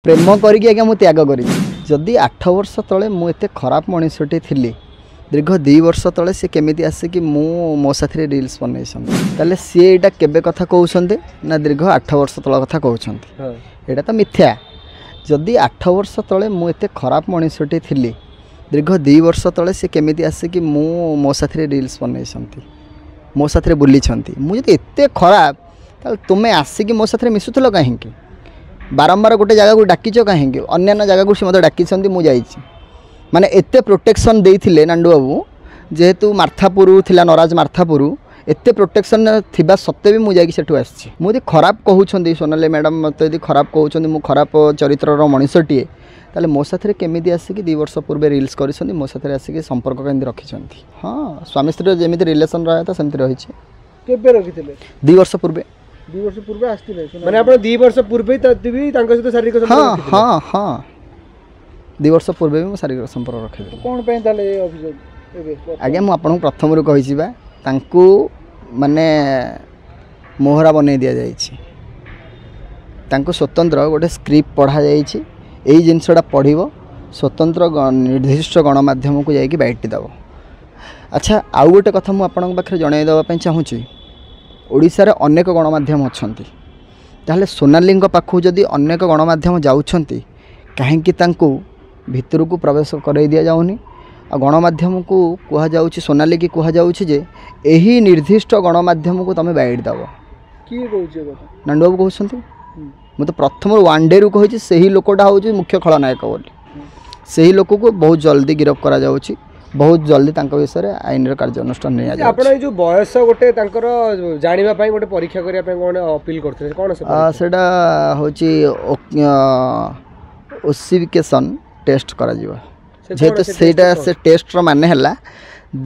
प्रेम करिकी आज्ञा मुझे त्याग करी जदि 8 वर्ष तले मुझे खराब मनीषटी थी दीर्घ 2 वर्ष तले सी केमी आसिक मो साथी रिल्स बनई ताले सी यहाँ केबे कथा कहते ना दीर्घ 8 वर्ष तल कथा कहते यहाँ तो मिथ्या जदि 8 वर्ष तले मुझे खराब मनीषटी थी दीर्घ 2 वर्ष तले सी केमी आसिक मो साथी रिल्स बनई मो साथी बुली मुझे एत खराब ताल तुम्हें आसिक मो साथी मिसुल कहीं बारंबार गोटे जगह को डाकिच कहीं अन्य जगह को मत डाकी मुझे माने एते प्रोटेक्शन देइथिले नांडू बाबू जेहेतु मार्थापुर थिला नराज मार्थापुर एते प्रोटेक्शन थिबा सत्ते भी मुझे सेठू आसी मुझे खराब कहउछंदी सोनाली मैडम मत यदि खराब कहउछंदी मु खराब चरित्रर मनीषटीए ताले मो साथरे केमिति आसिक 2 वर्ष पूर्व रिल्स करिसंदी मो साथरे आसिक संपर्क केंद्र रखिसंदी हाँ स्वामी स्त्री जेमिति रिलेशन रहा था सेमिति रही छे केबे रखिथिले 2 वर्ष पूर्व 2 वर्ष पूर्व आस्तिले माने आपण 2 वर्ष पूर्व तभी तांका सहित शारीरिक संपर्क हाँ हाँ हाँ 2 वर्ष पूर्व भी शारीरिक संपर्क रखी कौन पे ताले अभियोग आज्ञा मु आपन प्रथम रु कहि छिबा तांकू माने मोहरा बनै दिया जाइछि तांकू स्वतंत्र गोटे स्क्रिप्ट पढ़ा जाइछि एई जिनसडा पढ़िबो स्वतंत्र निर्दिष्ट गणमाध्यम को जाइकि बाइट दबो। अच्छा आउ गोटे कथा मु आपन पाखरे जणाइ दबा पई चाहूछि ओडिसा रे अनेक गणमाध्यम अछंती ताले सोनाली पाखु जदि अनेक गणमाध्यम जाउछंती काहेकि तांकू भितर को प्रवेश कर दि जाऊनी आ गणमाध्यम को कह जाउछि सोनाली की कह जाउछि जे एही निर्दिष्ट गणमाध्यम को तमे बाइट दबो की कहउछि कथा नांडू बाबू कहउछंती मु तो प्रथम वन डे रु कहिछि सेही लोकटा होउछि मुख्य खलनायक बोली सेही लोक को बहुत जल्दी गिरफ्त करा जाउछि बहुत जल्दी तांका विषय रे आईन रे कार्यानुष्ठान नै आ आपण ए जो बयस गोटे तांकर जानिबा पई गोटे परीक्षा करिया पई कोन अपील करथि कोन सेटा होछि ओसिफिकेशन टेस्ट करा जिवो जेहेतु सेटा से टेस्ट रो माने हला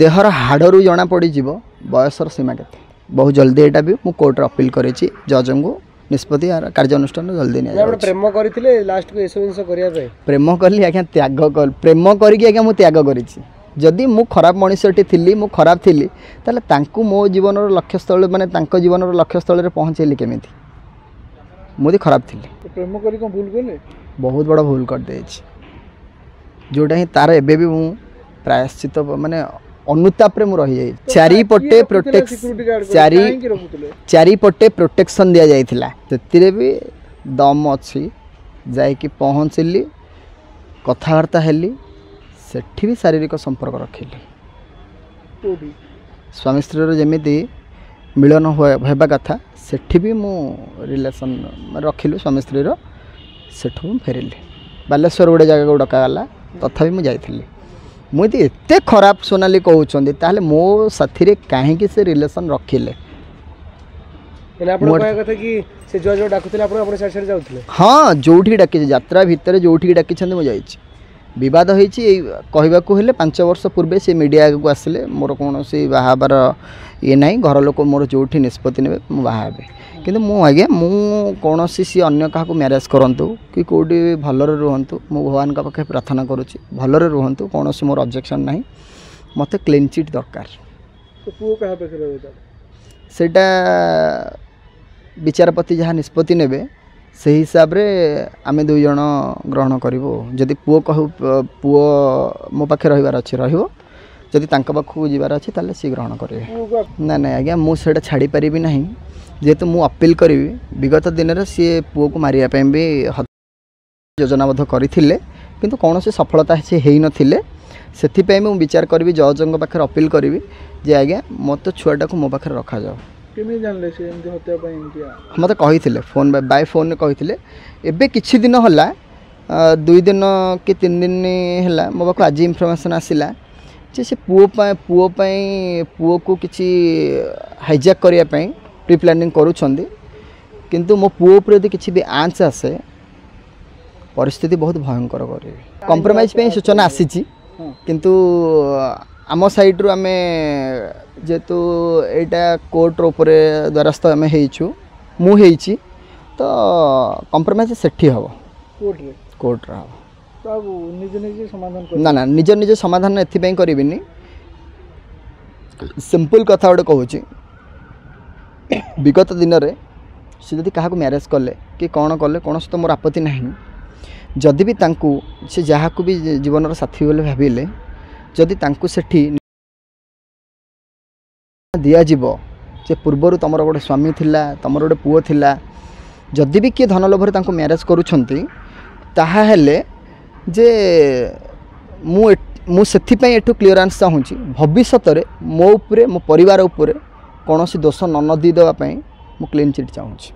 देहर हाडरू जना पड़ी जिवो बयसर सीमा केते बहुत जल्दी एटा भी मु कोर्ट रे अपील करेछि जज को निष्पत्ति कार्यानुष्ठान जल्दी नै आपण प्रेम करिथिले लास्ट को एसो जिंस करिया पे प्रेम करली आज्ञा त्याग कर प्रेम करिके आज्ञा मु त्याग करिछि जदि मु खराब मनीषटी थिली मु खराब थिली ताले तांकू मो जीवन रो लक्ष्य स्थल माने तांको जीवन रो लक्ष्य स्थल रे पहुंचेली केमिति मुदे खराब थिली प्रेम करी को भूल गेले बहुत बड़ा भूल कर देछि जोटा ही तार एबे भी मु प्रायश्चित माने अनुताप रे मु रही जाई चारिपटे चारिपटे प्रोटेक्शन दिया जाइथिला तेतिरे भी दम अछि जाई कि पहुंचली कथावार्ता हेली सेठी भी शारीरिक संपर्क रखिली स्वामी स्त्री रो जेमिति मिलन होबा कथा सेठी भी मु रिलेशन रखिलु स्वामी स्त्री रो सेठू फेरिली बालेश्वर गोटे जगह को डका गला तथापि मु जाइथिली मुझे एते खराब सोनाली कहउछंदी ताले मो साथी रे काहे कि से रिलेशन रखिले आपण कहया कथा कि से जो डाकुथिले आपण साइड साइड जाउथिले हां जोठी डाकी यात्रा भीतर जोठी डाकी छंदी मु जाइछि विवाद होइछि कहबा को हेले 5 वर्ष पूर्वे से मीडिया को आसिले मोर कोनोसी बाहाबर ये नाही घर लोक मोर जोठी निष्पत्ति नेबे मु बाहाबे किंतु मु आगे मु कोनोसी सी अन्य का मैरेज करंतु कि कोडी भलरे रहंतु मु भगवान का पाखे प्रार्थना करूची भलरे रहंतु कोनोसी मोर ऑब्जेक्शन नाही मते क्लीन चिट दरकार तो पुओ कहा पे रहबे सेटा विचारपति जहाँ निष्पत्ति नेबे से हिसाब रे आमे 2 जण ग्रहण करिवो जदि पुओ कहू पुओ मो पाखे रहिबार अछि रहिवो जदि तांका पाखु जिबार अछि ताले सी ग्रहण करिवे ना ना आज्ञा मु सेटा छाड़ी परिबि नाही जेहेतु मु अपील करी विगत दिन रे सी पुओ को मारिया पे भी योजनाबद्ध करथिले किंतु कौन से सफलता से हेई नथिले सेथि पे मु विचार करबी जजंग पाखे अपील करबी जे आज्ञा मत छुआटा को मो पाखे रखा जाओ केमी जानले से एमती हत्या पे इंडिया मते कहिथिले फोन बाय फोन ने कहिथिले एबे किछि दिन होला 2 दिन कि 3 दिन होला मो पाखे आज इन्फॉर्मेशन आसिला जे से पुओ को किछि हाईजैक करिया पे प्री प्लानिंग करूछंदी किंतु मो पुओ पर यदि किछि भी आंच आसे परिस्थिति बहुत भयंकर करे कंप्रोमाइज पे सूचना आसीची किंतु आम साइड रु आमे जेतु एटा कोर्ट ऊपर द्वारस्थ आमे हेइछु मु हेइची तो कंप्रोमाइज सेठी हबो कोर्ट रे हबो तो निज निज समाधान कर ना ना निज समाधान एथि पे करिबिनी सिंपल कथा ओडे कहूची विगत दिन रे से जदि क्या मैरेज कले कि कौन कले कौन तो मोर आपत्ति ना जदि भी तांकु से जहाँ को भी जीवन साथी बोले भाविले जदि तांकु सेठी दिज्व जे पूर्वर तुम गोटे स्वामी थिला तुम गोटे पुओ थिला जदि भी किए धन लोभर तांको मैरेज करुछंती ताहा हेले जे मु सेथिपाई एठु क्लीयरेंस चाहूँगी भविष्य में मो उपरे मो परिवार उपरे कौन दोष न नदी देवाई मु क्लीन चिट चाहूँगी।